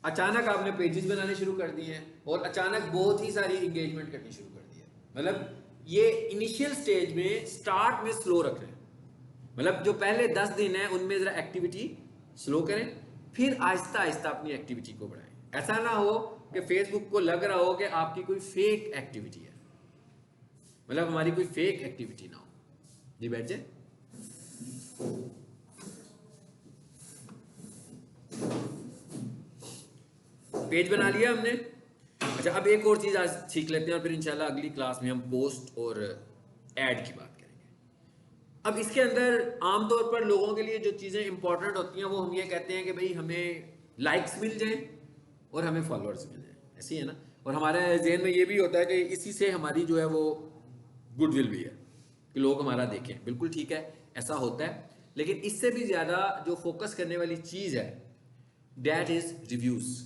अचानक आपने पेजेस बनाने शुरू कर दिए हैं और अचानक बहुत ही सारी एंगेजमेंट करनी शुरू कर दी है। मतलब ये इनिशियल स्टेज में स्टार्ट में स्लो रख रहे हैं, मतलब जो पहले 10 दिन है उनमें जरा एक्टिविटी स्लो करें, फिर आहिस्ता आहिस्ता अपनी एक्टिविटी को बढ़ाएं। ऐसा ना हो कि फेसबुक को लग रहा हो कि आपकी कोई फेक एक्टिविटी है, मतलब हमारी कोई फेक एक्टिविटी ना हो। जी बैठ जाए, पेज बना लिया हमने। अच्छा, अब एक और चीज आज सीख लेते हैं और फिर इंशाल्लाह अगली क्लास में हम पोस्ट और ऐड की बात करेंगे। अब इसके अंदर आमतौर पर लोगों के लिए जो चीज़ें इंपॉर्टेंट होती हैं वो हम ये कहते हैं कि भाई हमें लाइक्स मिल जाए और हमें फॉलोअर्स मिल जाए, ऐसी है ना। और हमारे जहन में ये भी होता है कि इसी से हमारी जो है वो गुडविल भी है कि लोग हमारा देखें, बिल्कुल ठीक है, ऐसा होता है। लेकिन इससे भी ज़्यादा जो फोकस करने वाली चीज़ है दैट इज रिव्यूज़,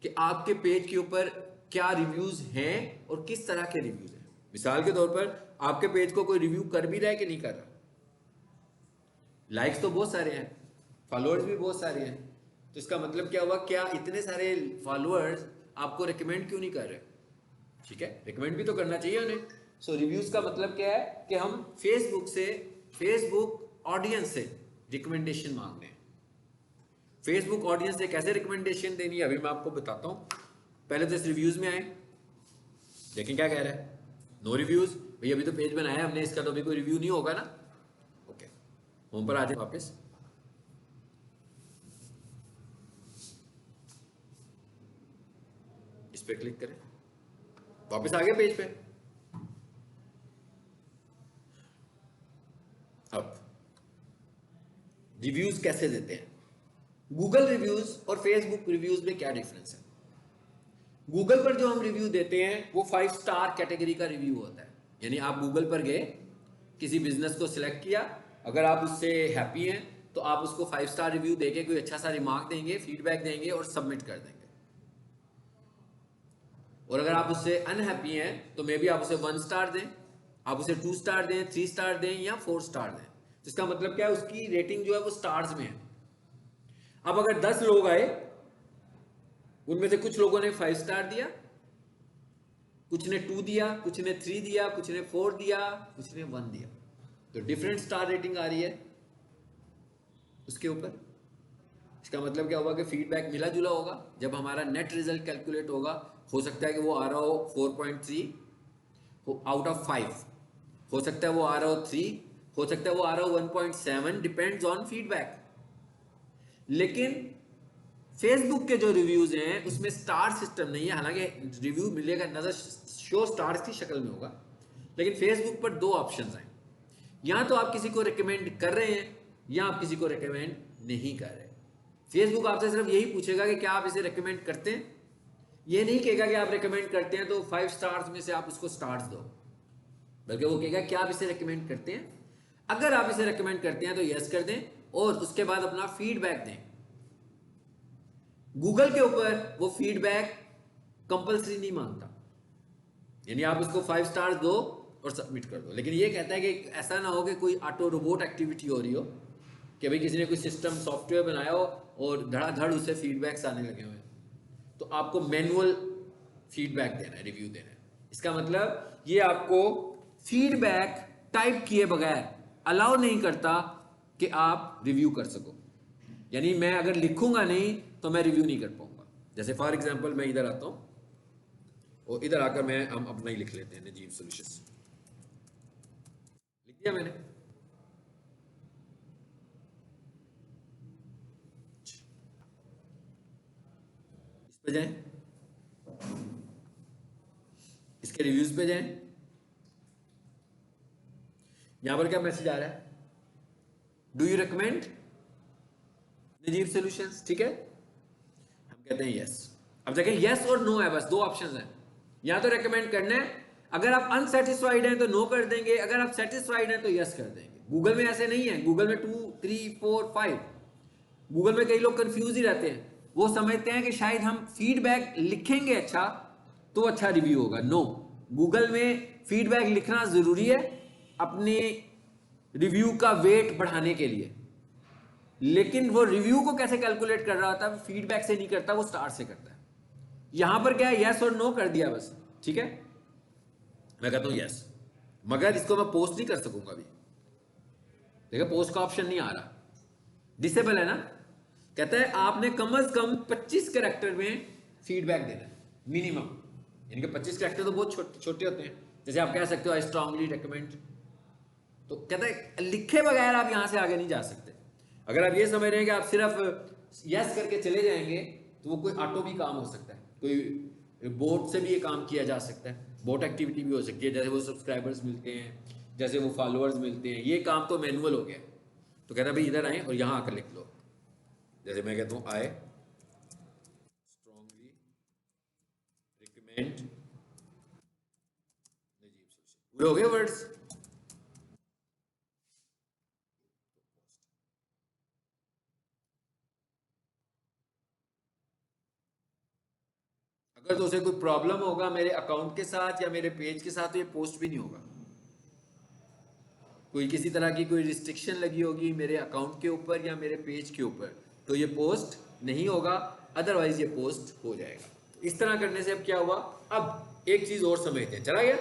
कि आपके पेज के ऊपर क्या रिव्यूज़ हैं और किस तरह के रिव्यूज़ हैं। मिसाल के तौर पर आपके पेज को कोई रिव्यू कर भी रहा है कि नहीं कर रहा। लाइक्स तो बहुत सारे हैं, फॉलोअर्स भी बहुत सारे हैं, तो इसका मतलब क्या हुआ, क्या इतने सारे फॉलोअर्स आपको रिकमेंड क्यों नहीं कर रहे। ठीक है, रिकमेंड भी तो करना चाहिए उन्हें। सो रिव्यूज का मतलब क्या है कि हम फेसबुक ऑडियंस से रिकमेंडेशन मांग रहे हैं। फेसबुक ऑडियंस से कैसे रिकमेंडेशन देनी है अभी मैं आपको बताता हूं। पहले तो इस रिव्यूज में आए, देखें क्या कह रहा है। नो रिव्यूज, भाई अभी तो पेज बनाया हमने, इसका तो अभी कोई रिव्यू नहीं होगा ना। ओके, होम पर आ जाए वापस। इस पे क्लिक करें, वापस आ गया पेज पे। अब रिव्यूज कैसे देते हैं, गूगल रिव्यूज और फेसबुक रिव्यूज में क्या डिफरेंस है। गूगल पर जो हम रिव्यू देते हैं वो 5 स्टार कैटेगरी का रिव्यू होता है। यानी आप गूगल पर गए, किसी बिजनेस को सिलेक्ट किया, अगर आप उससे हैप्पी हैं तो आप उसको 5 स्टार रिव्यू देके कोई अच्छा सा रिमार्क देंगे, फीडबैक देंगे और सबमिट कर देंगे। और अगर आप उससे अनहैप्पी हैं तो मे बी आप उसे 1 स्टार दें, आप उसे 2 स्टार दें, 3 स्टार दें या 4 स्टार दें। तो इसका मतलब क्या है, उसकी रेटिंग जो है वो स्टार्स में है। अब अगर 10 लोग आए, उनमें से कुछ लोगों ने 5 स्टार दिया, कुछ ने 2 दिया, कुछ ने 3 दिया, कुछ ने 4 दिया, कुछ ने 1 दिया, तो डिफरेंट स्टार रेटिंग आ रही है उसके ऊपर। इसका मतलब क्या होगा कि फीडबैक मिला जुला होगा। जब हमारा नेट रिजल्ट कैलकुलेट होगा, हो सकता है कि वो आ रहा हो 4.3 आउट ऑफ 5, हो सकता है वो आ रहा हो 3, हो सकता है वो आ रहा हो 1.7, डिपेंड्स ऑन फीडबैक। लेकिन फेसबुक के जो रिव्यूज हैं उसमें स्टार सिस्टम नहीं है। हालांकि रिव्यू मिलेगा, नजर शो स्टार्स की शक्ल में होगा, लेकिन फेसबुक पर 2 ऑप्शंस हैं। या तो आप किसी को रिकमेंड कर रहे हैं या आप किसी को रिकमेंड नहीं कर रहे। फेसबुक आपसे सिर्फ यही पूछेगा कि क्या आप इसे रिकमेंड करते हैं। ये नहीं कहेगा कि आप रिकमेंड करते हैं तो 5 स्टार्स में से आप उसको स्टार्स दो, बल्कि वो कहेगा क्या आप इसे रिकमेंड करते हैं। अगर आप इसे रिकमेंड करते हैं तो यस कर दें और उसके बाद अपना फीडबैक दें। गूगल के ऊपर वो फीडबैक कंपलसरी नहीं मांगता, यानी आप उसको 5 स्टार्स दो और सबमिट कर दो। लेकिन ये कहता है कि ऐसा ना हो कि कोई ऑटो रोबोट एक्टिविटी हो रही हो, कि भाई किसी ने कोई सिस्टम सॉफ्टवेयर बनाया हो और धड़ाधड़ उससे फीडबैक्स आने लगे हुए, तो आपको मैनुअल फीडबैक देना है, रिव्यू देना है। इसका मतलब ये आपको फीडबैक टाइप किए बगैर अलाउ नहीं करता कि आप रिव्यू कर सको। यानी मैं अगर लिखूंगा नहीं तो मैं रिव्यू नहीं कर पाऊंगा। जैसे फॉर एग्जांपल मैं इधर आता हूं और इधर आकर हम अपना ही लिख लेते हैं, नजीब सॉल्यूशंस लिख दिया मैंने। इस पे जाएं, इसके रिव्यूज पे जाएं, यहां पर क्या मैसेज आ रहा है, do you recommend Najeeb solutions. ठीक है, हम कहते हैं यस। अब देखें यस और नो है, बस 2 ऑप्शंस हैं। या तो रिकमेंड करना है, अगर आप अनसेटिस्फाइड हैं तो नो कर देंगे, अगर आप सेटिस्फाइड हैं तो यस कर देंगे। गूगल में ऐसे नहीं है, गूगल में 2 3 4 5। गूगल में कई लोग कंफ्यूज ही रहते हैं, वो समझते हैं कि शायद हम फीडबैक लिखेंगे अच्छा तो अच्छा रिव्यू होगा। नो, गूगल में फीडबैक लिखना जरूरी है अपने रिव्यू का वेट बढ़ाने के लिए, लेकिन वो रिव्यू को कैसे कैलकुलेट कर रहा था, फीडबैक से नहीं करता, वो स्टार से करता है। यहां पर क्या है, यस और नो कर दिया बस। ठीक है, मैं कहता हूं यस, मगर इसको मैं पोस्ट नहीं कर सकूंगा अभी। देखिए पोस्ट का ऑप्शन नहीं आ रहा, डिसेबल है ना। कहता है आपने कम से कम 25 कैरेक्टर में फीडबैक देना है मिनिमम। यानी कि 25 कैरेक्टर तो बहुत छोटे छोटे होते हैं। जैसे आप कह सकते हो आई स्ट्रांगली रिकमेंड, तो कहता है लिखे बगैर आप यहां से आगे नहीं जा सकते। अगर आप ये समझ रहे हैं कि आप सिर्फ यस करके चले जाएंगे तो वो कोई ऑटो भी काम हो सकता है, कोई बोट से भी ये काम किया जा सकता है, बोट एक्टिविटी भी हो सकती है। जैसे वो सब्सक्राइबर्स मिलते हैं जैसे वो फॉलोअर्स मिलते हैं, ये काम तो मैनुअल हो गया। तो कहता है भाई इधर आए और यहाँ आकर लिख लो। जैसे मैं कहता हूँ आई स्ट्रांगली रिकमेंड, पूरे हो गए वर्ड्स। अगर तो उसे कोई प्रॉब्लम होगा मेरे अकाउंट के साथ या मेरे पेज के साथ, तो ये पोस्ट भी नहीं होगा। कोई किसी तरह की कोई रिस्ट्रिक्शन लगी होगी मेरे अकाउंट के ऊपर या मेरे पेज के ऊपर, तो ये पोस्ट नहीं होगा, अदरवाइज ये पोस्ट हो जाएगा। इस तरह करने से अब क्या हुआ, अब एक चीज और समझते हैं। चला गया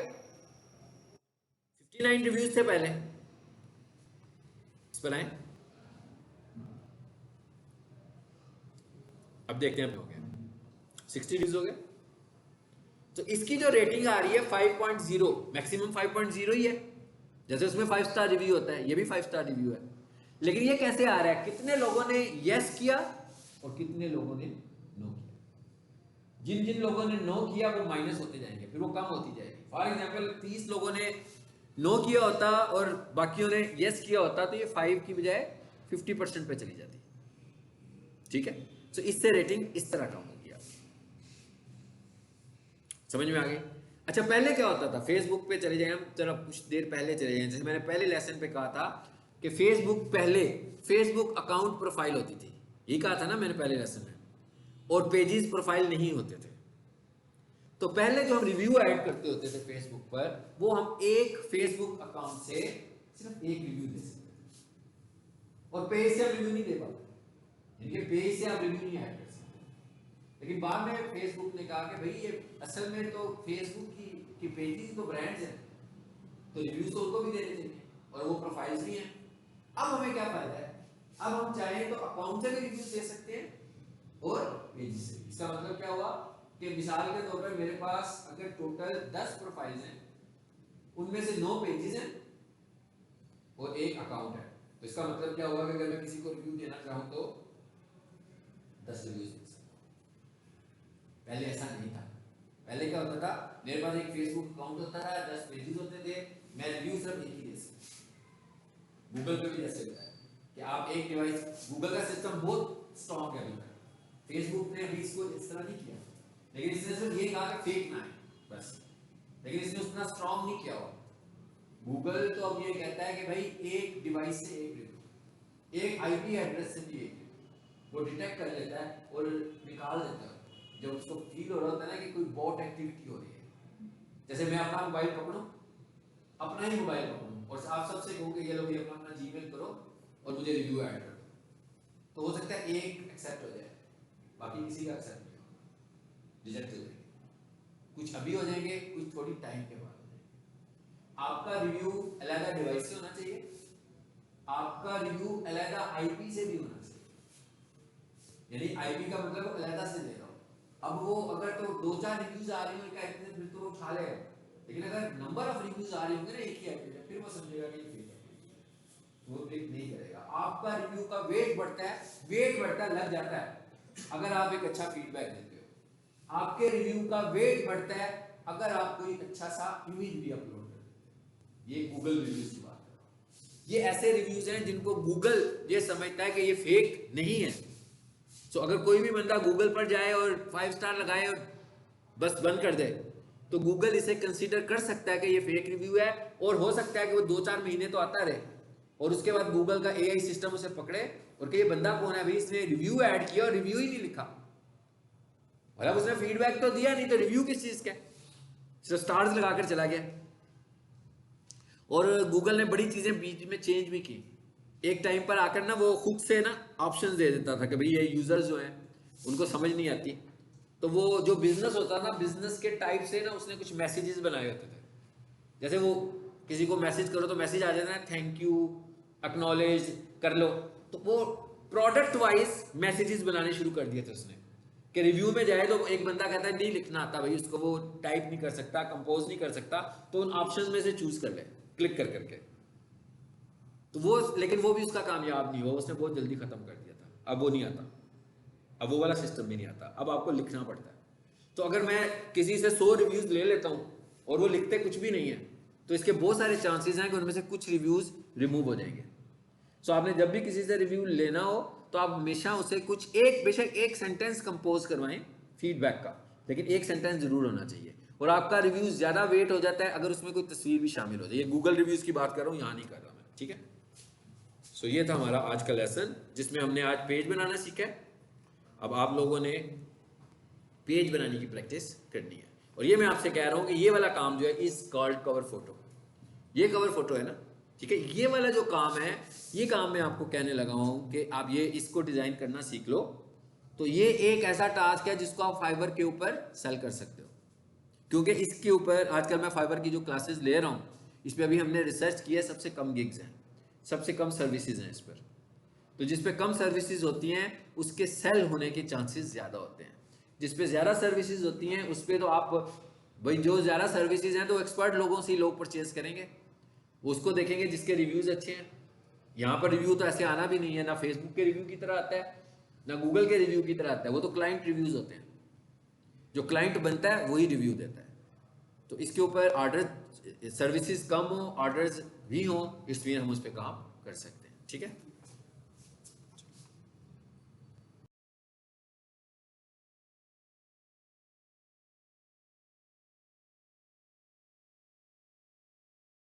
59 रिव्यूज थे पहले, इस पर आए, अब देखते हैं हो गया 60 रिव्यूज हो गए। तो इसकी जो रेटिंग आ रही है 5.0, मैक्सिमम 5.0 ही है। जैसे उसमें 5 स्टार रिव्यू होता है, ये भी 5 स्टार रिव्यू है। लेकिन ये कैसे आ रहा है, कितने लोगों ने यस किया और कितने लोगों ने नो किया। जिन जिन लोगों ने नो किया वो माइनस होते जाएंगे, फिर वो कम होती जाएगी। फॉर एग्जाम्पल 30 लोगों ने नो किया होता और बाकियों ने यस किया होता, तो ये 5 की बजाय 50% पे चली जाती। ठीक है, तो इससे रेटिंग इस तरह कम होगी। समझ में आ गई। अच्छा, पहले क्या होता था, फेसबुक पे चले जाए हम, जरा कुछ देर पहले चले जाए। जैसे मैंने पहले लेसन पे कहा था कि फेसबुक पहले फेसबुक अकाउंट प्रोफाइल होती थी, ये कहा था ना मैंने पहले लेसन में, और पेजेस प्रोफाइल नहीं होते थे। तो पहले जो हम रिव्यू ऐड करते होते थे फेसबुक पर, वो हम एक फेसबुक अकाउंट से सिर्फ एक रिव्यू दे सकते थे, और पेज से हम रिव्यू नहीं दे पाते, इनके पेज से आप रिव्यू नहीं ऐड कर सकते। लेकिन बाद में फेसबुक ने कहा कि भाई ये असल में तो फेसबुक की पेजेस तो ब्रांड्स हैं, तो रिव्यूज तो उनको भी देने चाहिए, और वो प्रोफाइल्स भी हैं। अब हमें क्या फायदा है, अब हम चाहें तो अकाउंट से भी रिव्यूज दे सकते हैं और पेजेस से। इसका मतलब क्या हुआ कि मिसाल के तौर पर मेरे पास अगर टोटल 10 प्रोफाइल्स हैं, उनमें से 9 पेजेस हैं और एक अकाउंट है, तो इसका मतलब क्या हुआ कि अगर मैं किसी को रिव्यू देना चाहूं तो 10 रिव्यूज दे सकता हूं। पहले ऐसा नहीं था। पहले क्या होता था, मेरे पास एक फेसबुक अकाउंट होता था, 10 पेजेस होते थे, मैं रिव्यू सिर्फ एक ही दे सकता। गूगल पे भी ऐसे होता है कि आप एक डिवाइस, गूगल का सिस्टम बहुत स्ट्रॉन्ग है अभी तक, फेसबुक ने अभी इसको इस तरह नहीं किया, लेकिन इसने सिर्फ ये कहा कि फेक ना है बस, लेकिन इसने उतना स्ट्रॉन्ग नहीं किया हुआ। गूगल तो अब ये कहता है कि भाई एक डिवाइस से एक रिव्यू, एक आईपी एड्रेस से भी एक, वो डिटेक्ट कर लेता है और निकाल देता है जब उसको फील हो रहा होता है ना कि कोई बॉट एक्टिविटी हो रही है। जैसे मैं अपना मोबाइल पकड़ूं, अपना ही मोबाइल पकड़ूं और आप सबसे कहूं कि ये लो भी अपना जीमेल करो और मुझे रिव्यू ऐड कर दो, तो हो सकता है एक एक्सेप्ट हो जाए, बाकी किसी का एक्सेप्ट नहीं होगा, रिजेक्ट हो जाएंगे। कुछ अभी हो जाएंगे, कुछ थोड़ी टाइम के बाद हो जाएंगे। आपका रिव्यू अलग डिवाइस से होना चाहिए, आपका रिव्यू अलग आईपी से भी होना चाहिए, यानी आईपी का मतलब अलग से दे रहा हूं। अब वो अगर तो 2-4 रिव्यूज आ रही हो इतने, फिर तो वो उठा लेगा, लेकिन अगर नंबर ऑफ रिव्यूज आ रही होंगे ना एक ही आईपी पे, फिर वो समझेगा कि फेक है, वो क्लिक नहीं करेगा। आपका रिव्यू का वेट बढ़ता है, वेट बढ़ता लग जाता है अगर आप एक अच्छा फीडबैक देते हो। आपके रिव्यू का वेट बढ़ता है अगर आप कोई अच्छा सा इमेज भी अपलोड करते हो। ये गूगल रिव्यूज की बात है। ये ऐसे रिव्यूज हैं जिनको गूगल ये समझता है कि ये फेक नहीं है। तो अगर कोई भी बंदा गूगल पर जाए और 5 स्टार लगाए और बस बंद कर दे, तो गूगल इसे कंसीडर कर सकता है कि ये फेक रिव्यू है, और हो सकता है कि वो 2-4 महीने तो आता रहे, और उसके बाद गूगल का एआई सिस्टम उसे पकड़े और कि ये बंदा कौन है भाई, इसने रिव्यू ऐड किया और रिव्यू ही नहीं लिखा, मतलब उसने फीडबैक तो दिया नहीं, तो रिव्यू किस चीज का, सिर्फ स्टार्स लगाकर चला गया। और गूगल ने बड़ी चीजें बीच में चेंज भी की। एक टाइम पर आकर ना वो खुद से ना ऑप्शंस दे देता था कि भाई ये यूजर्स जो हैं उनको समझ नहीं आती, तो वो जो बिजनेस होता था, बिजनेस के टाइप से ना उसने कुछ मैसेजेस बनाए होते थे। जैसे वो किसी को मैसेज करो तो मैसेज आ जाता है थैंक यू, एक्नॉलेज कर लो, तो वो प्रोडक्ट वाइज मैसेजेस बनाने शुरू कर दिए थे उसने, कि रिव्यू में जाए तो एक बंदा कहता है नहीं लिखना आता भाई उसको, वो टाइप नहीं कर सकता, कंपोज नहीं कर सकता, तो उन ऑप्शंस में से चूज कर ले क्लिक कर करके। तो वो, लेकिन वो भी उसका कामयाब नहीं हुआ, उसने बहुत जल्दी खत्म कर दिया था, अब वो नहीं आता, अब वो वाला सिस्टम भी नहीं आता, अब आपको लिखना पड़ता है। तो अगर मैं किसी से 100 रिव्यूज ले लेता हूं और वो लिखते कुछ भी नहीं है, तो इसके बहुत सारे चांसेस हैं कि उनमें से कुछ रिव्यूज़ रिमूव हो जाएंगे। सो आपने जब भी किसी से रिव्यू लेना हो तो आप हमेशा उसे कुछ एक बेशक एक सेंटेंस कंपोज करवाएं फीडबैक का, लेकिन एक सेंटेंस जरूर होना चाहिए। और आपका रिव्यूज ज़्यादा वेट हो जाता है अगर उसमें कोई तस्वीर भी शामिल हो जाए। ये गूगल रिव्यूज़ की बात कर रहा हूँ, यहाँ नहीं कर रहा मैं, ठीक है। सो ये था हमारा आज का लेसन जिसमें हमने आज पेज बनाना सीखा है। अब आप लोगों ने पेज बनाने की प्रैक्टिस करनी है। और ये मैं आपसे कह रहा हूँ कि ये वाला काम जो है इज कॉल्ड कवर फोटो। ये कवर फोटो है ना, ठीक है। ये वाला जो काम है, ये काम मैं आपको कहने लगा हूँ कि आप ये इसको डिज़ाइन करना सीख लो। तो ये एक ऐसा टास्क है जिसको आप फाइवर के ऊपर सेल कर सकते हो, क्योंकि इसके ऊपर आजकल मैं फाइवर की जो क्लासेस ले रहा हूँ इस पर अभी हमने रिसर्च किया, सबसे कम गिग्स हैं, सबसे कम सर्विसेज हैं इस पर। तो जिस पे कम सर्विसेज होती हैं उसके सेल होने के चांसेस ज़्यादा होते हैं। जिस पे ज़्यादा सर्विसेज होती हैं उस पर तो आप भाई जो ज़्यादा सर्विसेज हैं तो एक्सपर्ट लोगों से ही लोग परचेज करेंगे, वो उसको देखेंगे जिसके रिव्यूज़ अच्छे हैं। यहाँ पर रिव्यू तो ऐसे आना भी नहीं है, ना फेसबुक के रिव्यू की तरह आता है ना गूगल के रिव्यू की तरह आता है, वो तो क्लाइंट रिव्यूज़ होते हैं। जो क्लाइंट बनता है वही रिव्यू देता है। तो इसके ऊपर ऑर्डर सर्विसेज कम हो, ऑर्डर्स भी हो, इसलिए हम उस पर काम कर सकते हैं, ठीक है।